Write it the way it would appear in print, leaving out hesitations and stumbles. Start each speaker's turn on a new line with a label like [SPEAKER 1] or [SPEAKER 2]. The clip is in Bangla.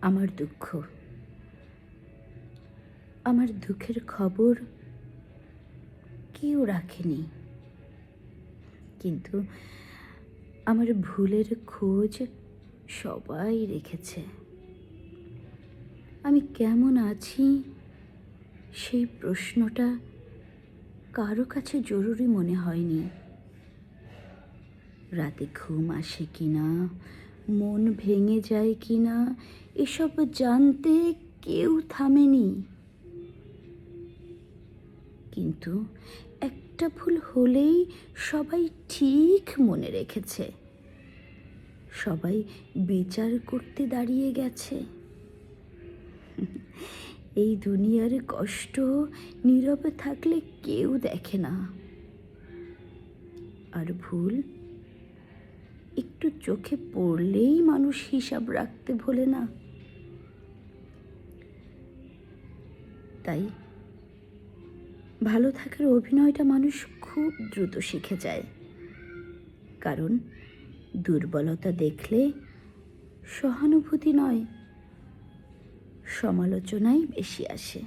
[SPEAKER 1] আমার দুঃখ, আমার দুঃখের খবর কেউ রাখেনি, কিন্তু আমার ভুলের খোঁজ সবাই রেখেছে। আমি কেমন আছি সেই প্রশ্নটা কারো কাছে জরুরি মনে হয়নি। রাতে ঘুম আসে কিনা, মন ভেঙে যায় কিনা, এসব জানতে কেউ থামেনি। কিন্তু একটা ভুল হলেই সবাই ঠিক মনে রেখেছে, সবাই বিচার করতে দাঁড়িয়ে গেছে। এই দুনিয়ার কষ্ট নীরবে থাকলে কেউ দেখে না, আর ভুল একটু চোখে পড়লেই মানুষ হিসাব রাখতে ভোলে না। তাই ভালো থাকার অভিনয়টা মানুষ খুব দ্রুত শিখে যায়, কারণ দুর্বলতা দেখলে সহানুভূতি নয়, সমালোচনাই বেশি আসে।